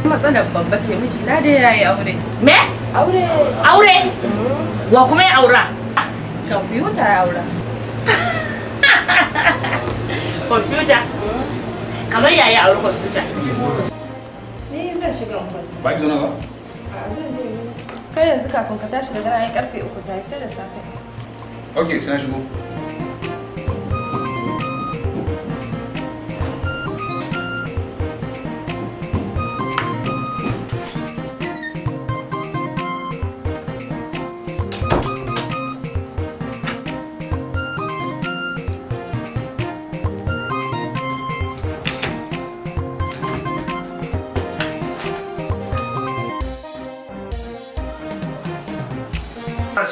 Matsalar babba ce miji na da yayi aure. Me? Aure. Aure? Wa kuma ya aura? Computer ya aura. Computer? Kamar yaya aure computer? Ni zan shiga kwanta. Ba ki zo na ba? A zan je ne. Kai yanzu kafin ka tashi daga nan karfe 3 ta yi sai da safe. Okay, sai na shigo.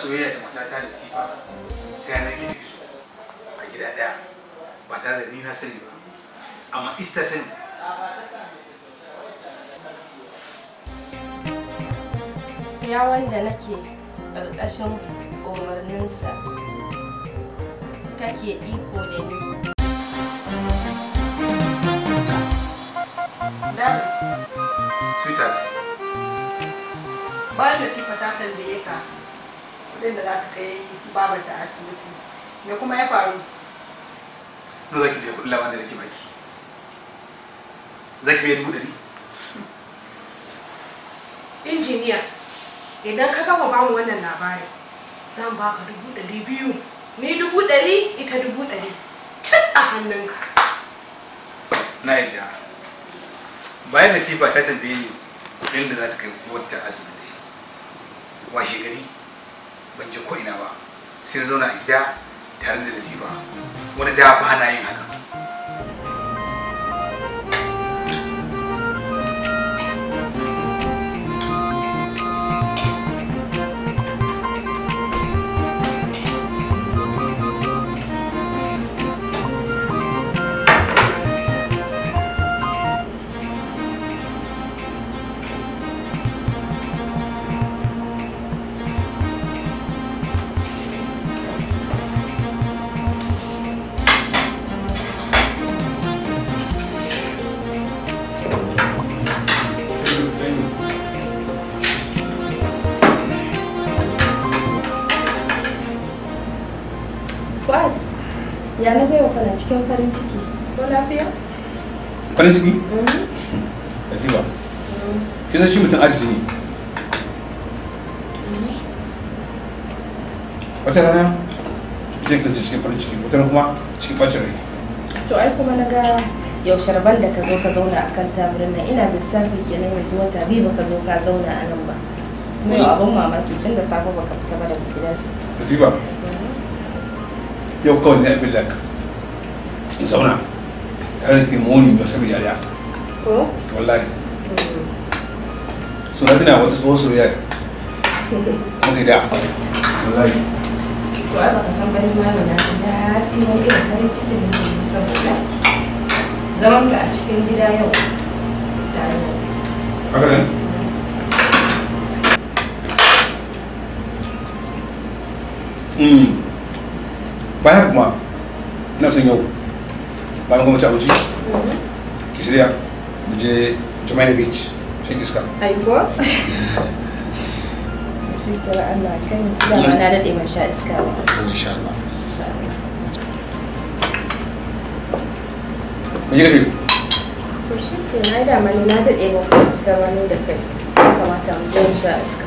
Soyayya da matata Latifah ta yanar gizo a gida daya ba tare da ni na sani ba, amma ita ta sani. Ya wanda nake ƙarƙashin umarninsa kake iko da ni. Sweetheart, bayan Latifah ta tambaye ka kudin da za ta kai babarta asibiti, me kuma ya faru? no zaki biya kudin labarin da nake baki. Zaki biya 100,000. Injiniya, idan ka gama bamu wannan labarin zan baka 200,000, ni 100,000, ita 100,000, tas a hannunka. Na yadda. Bayan Latifah ta tambaye ni kudin da za ta kai wata asibiti, washe gari ban je ko ina ba, sai zauna a gida tare da Latifah, wani da ba na yin haka. Fuad, ya na gaya kana cikin farin ciki. Ko lafiya? Farin ciki? Latifah. Kisa shi mutum arziki ne. Wata rana zai kasance cikin farin ciki wata kuma cikin bacin rai. To ai kuma na ga yaushe rabon da ka zo ka zauna a kan taburin nan ina lissafi kenan yanzu wata biyu baka zo ka zauna a nan ba. Mai abin mamaki tun da safe baka fita ba daga gidan. Latifah, yau kawai ne a fil laka in zauna tare da kimoni da sabi jariya. Ko? Wallahi. So na tuna wata tsohon soyayya. Muka da. Wallahi. To ai baka san bani ma na ji daɗi wani irin farin ciki da ke ji saboda zaman ka a cikin gida yau tare da ni. Haka ne? Bayan kuma ina son yau bayan kuma ci abinci ki shirya mu je Jamaica Beach shan iska. Ai ko? Shi kira Allah kan dama na daɗe man sha iska ba. Insha Allah. Me kike? To shi ke na dama ne na daɗe ba da wani da kai. Kamata mu je mu sha iska.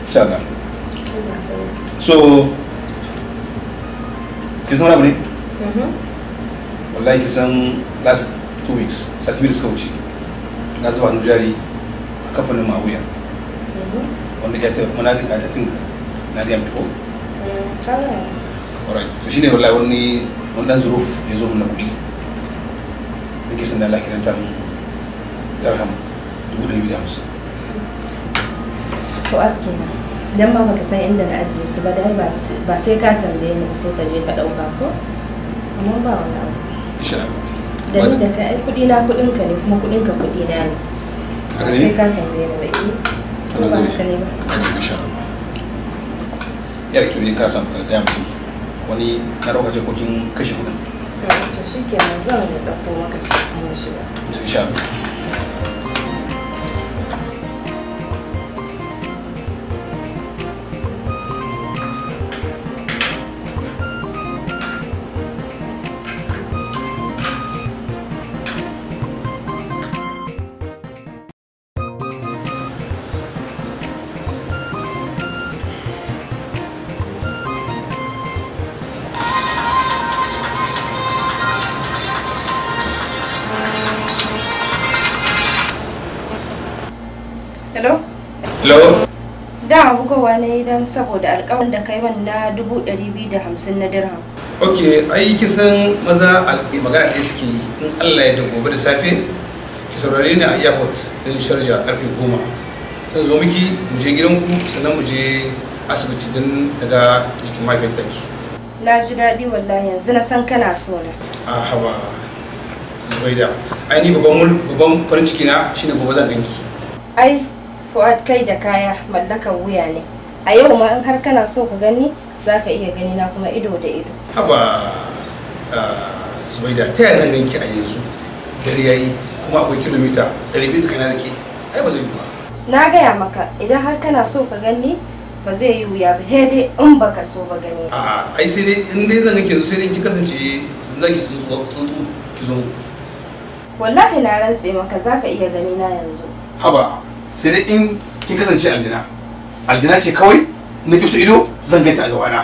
Insha Allah. So kisan wani abu ne? Wallahi kisan last 2 weeks sati biyu da suka wuce na zuba hannu jari a kamfanin mawuya wanda ya taɓa mana a tin na da yamta ko? Alright, to shine wallahi wani dan zuruf ya zo mun na kuɗi da kisan da Allah kiranta mun dirham 250. Fu'ad kenan. Idan ma baka san inda na ajiye su ba dai ba sai ka tambaye ni sai ka je ka ɗauka ko? Amma ba wani abu. Insha Allah. Da ni da kai ai kuɗi na kuɗin ka ne kuma kuɗin ka kuɗi na ne. Ba sai ka tambaye ni ba eh. Ko ba haka ne ba? Insha Allah. Ya da kyau ne ka san ka ga mutum wani na ɗauka jakokin kashe kuɗin. To shi kenan zan ɗauko maka su kuma shiga. Insha Allah. Hello? Hello? Da bugowa ne don saboda alƙawarin da kai man na 250 na dirham. Ok, ai kisan maza magana da suke in Allah ya da gobe da safe ki saurare ni a airport din Sharjah karfe 10. Zan zo miki mu je gidanku sannan mu je asibiti din daga cikin mahaifiyar taki. Na ji daɗi wallahi yanzu na san kana so na. A haba Zubaida, ai ni babban farin ciki na shine gobe zan ganki. Ai Fu'ad kai da kaya mallakan wuya ne. A yau ma in har kana so ka gani za ka iya gani na kuma ido da ido. Haba Zubaida, ta yaya zan ganki a yanzu? Dare yayi kuma akwai kilomita 200 tsakanin da ke. Ai ba zai yi ba. Na gaya maka idan har kana so ka gani ba zai yi wuya ba sai dai in baka so ba gani. A'a, ai sai dai in dai zan ganki yanzu sai dai ki kasance zaki tsuntsu ki zo. Wallahi na rantse maka za ka iya gani na yanzu. Haba, sai dai in kin kasance aljina. Aljina ce kawai na kifta ido zan ganta a gabana.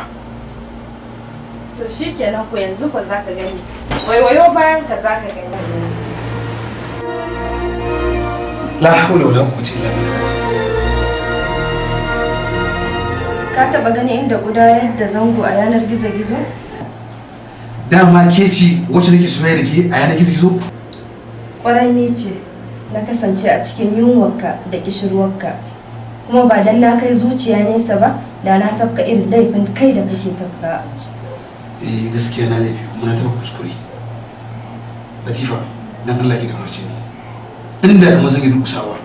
To shi kenan ko yanzu ko za ka gani. Waiwayo bayan ka za ka gani. La hawla wala quwwata illa billah. Ka taba gani inda gudanar da zango a yanar gizo-gizo? Dama ke ci wacce nake soyayya da ke a yanar gizo-gizo? Kwarai ni ce na kasance a cikin yunwarka da kishirwarka. Kuma ba dan na kai zuciya nesa ba da na tafka irin laifin kai da kake tafka. Gaskiya na laifi kuma na tafka kuskure. Latifah, dan Allah ki gafarce ni. Inda kamar zan yi rukusawa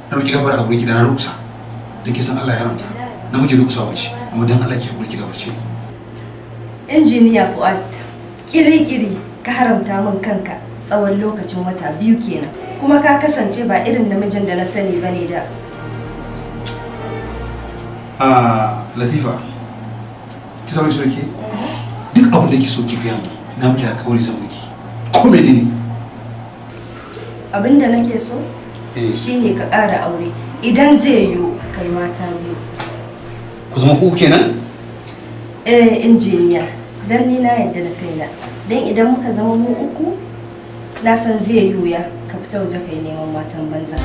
na roki gafara a gurin ki da na rukusa. Da ke san Allah ya haramta. Namiji rukusawa ce, amma dan Allah ki hakuri ki gafarce ni. Injiniya Fu'ad, kiri-kiri ka haramta min kanka tsawon lokacin wata 2 kenan. Kuma ka kasance ba irin namijin da na sani bane da. Latifah, ki san shi ke? Duk abin da ki so ki ga mu, na miki alƙawari zan miki. Ko menene? Abin da nake so shine ka ƙara aure idan zai yiwu kai mata biyu. Ku zama ku kenan? Injiniya, Dan ni na yadda da kaina. Dan idan muka zama mu uku, na san zai yi wuya ka fita waje kai neman matan banza.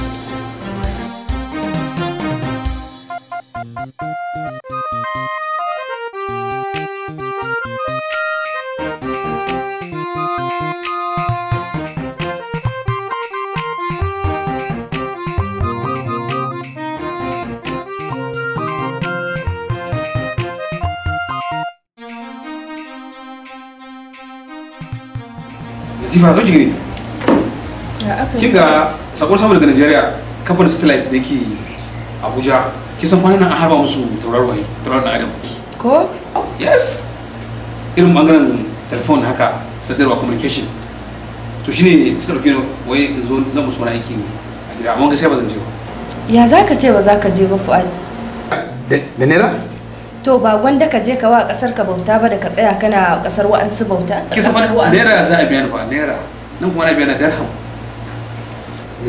Latifah zo ki gani. Kin ga sakon samu daga Najeriya kamfanin satellite da yake Abuja. Kin san kwanan nan an harba musu tauraron Adam. Ko? Yes. Irin bangaren telefon haka sadarwa communication. To shine suka dauke wai zo zan musu wani aiki a gida amma gaskiya ba zan je ba. Ya zaka ce ba zaka je ba Fuad? Da naira? To ba gwanda ka je ka wa kasar ka bauta ba da ka tsaya kana kasar wa'ansu bauta? Kisa fa naira za a biya ni fa naira. Nan kuma na biya na dirham.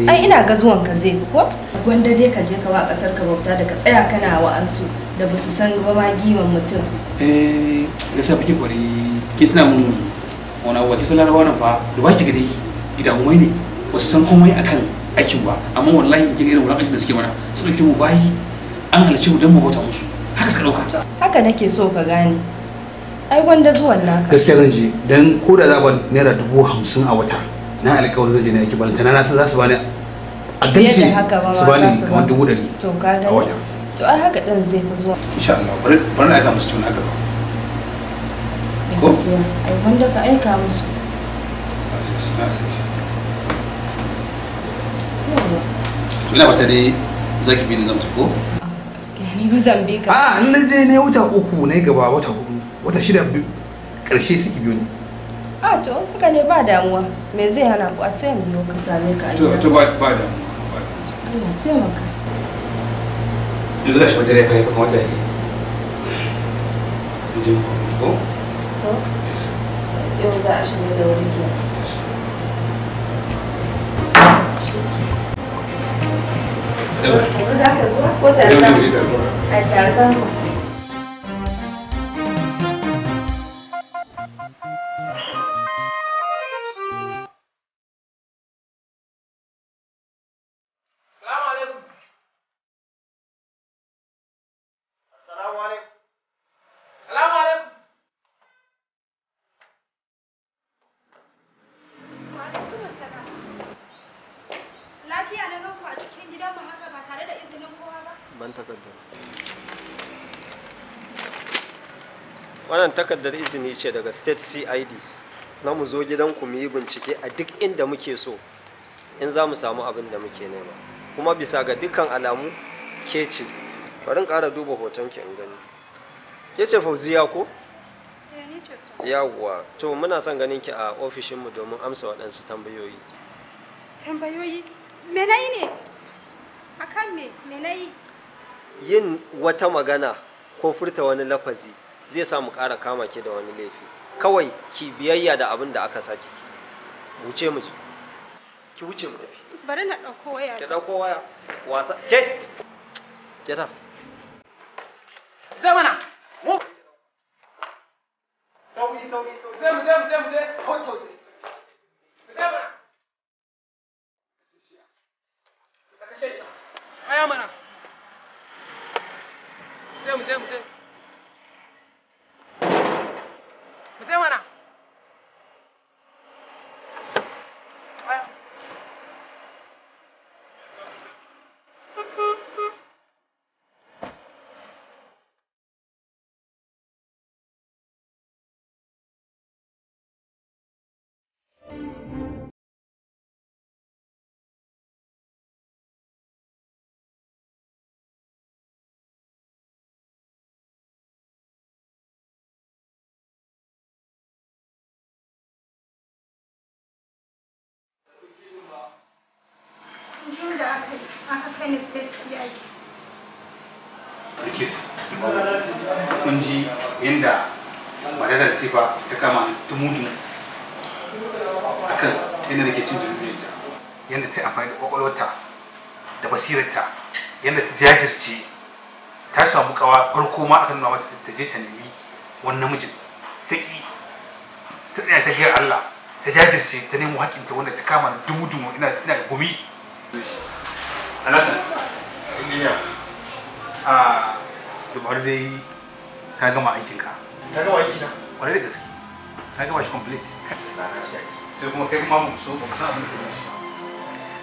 Ai ina ga zuwan ka zai ko? Gwanda dai ka je ka wa kasar ka bauta da ka tsaya kana wa'ansu da ba su san ba ma giman mutum. Gaskiya bikin kwari kin tuna mun wani abuwa kisan larabawa nan fa da baki ga dai gidahumai ne ba su san komai akan aikin ba amma wallahi kin irin wulakancin da suke mana su dauke mu bayi an halarci mu dan mu bauta musu. Haka suka dauka. Haka nake so ka gane. Ai gwanda zuwan naka. Gaskiya zan je dan ko da za ba naira 50,000 a wata na alƙawarin zan je ne yake balanta na za su bani a dace su bani kamar 100,000 to ka a wata. To ai haka din zai fi zuwa. Insha Allah bari na aika musu tuna gaba. Gaskiya ai gwanda ka aika musu. Na san shi. To ina bata dai zaki bi ni zamta ko? Ni ba zan bi ka. An je ne wata 3 ne gaba wata 4 wata 6 karshe suke biyo ni. To haka ne ba damuwa. Me zai hana ku a tsayin biyo ka same ka a gida. To ba damuwa. Allah taimaka. Yanzu ga shi wadda ya kai kuma wata yi. Mijin ko? Ko? Yes. Yau za a shiga da wuri ke. Yes. Za ka zuwa ko tare da mu? A tare da mu. Wannan takardar izini ce daga state CID na mu zo gidanku mu yi bincike a duk inda muke so in za mu samu abin da muke nema kuma bisa ga dukkan alamu ke ce. Bari in ƙara duba hotonki in gani. Ke ce Fauziya ko? Ni ce. Yawwa, to muna son ganin ki a ofishinmu domin amsa waɗansu tambayoyi. Tambayoyi? Me nayi ne? Akan me? Me nayi? Yin wata magana ko furta wani lafazi zai sa mu ƙara kama ki da wani laifi. Kawai ki biyayya da abin da aka saki ki. Wuce mu ji. Ki wuce mu tafi. Bari na ɗauko waya. Ki ɗauko waya. Wasa. Ke. Ke ta. Zai mana. Mu. Sauri. Zai. Hau tausayi. Zai mana. Ka kashe shi. Aya mana. Zai mu je. Mu je mana. Aya. Jin da aka kai ni state CID. Rikis, kun ji yadda mata da Latifah ta kama tumutu akan yadda nake cin jirginta, yadda ta amfani da kwakwalwarta da basirarta, yadda ta jajirce ta samu kawa farko ma akan nuna mata ta je ta nemi wani namijin ta ki ta tsaya ta gayar Allah ta jajirce ta nemo hakinta wanda ta kama dumu-dumu ina gumi. Alasan injiniya dubaru dai ka gama aikinka. Ka gama aiki na? Kwarai da gaske ka gama shi complete. Sai kuma kai kuma mu so ba mu san abin da ke shi.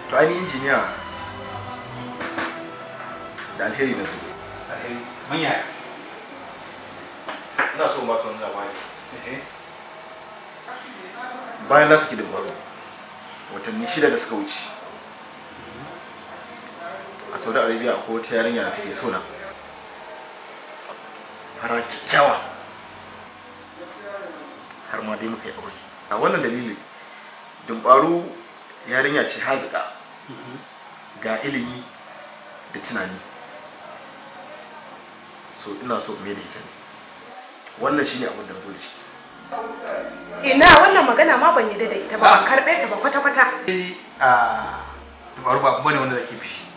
To ainihin injiniya da alheri na zuwa. Alheri manya. Ina so ba ka wani labari. Bayan na suke da baro watanni 6 da suka wuce a Saudi Arabia akwai wata yarinya da take so na fara kyakkyawa har ma dai muka yi aure. A wannan dalilin Dumbaru yarinya ce hazika ga ilimi da tunani, so ina so me da ita ne. Wannan shine abin da zo da shi. Ina wannan magana ma ban yadda da ita ba, ban karbe ta ba kwata-kwata. Dubaru ba bane wanda zake fishi.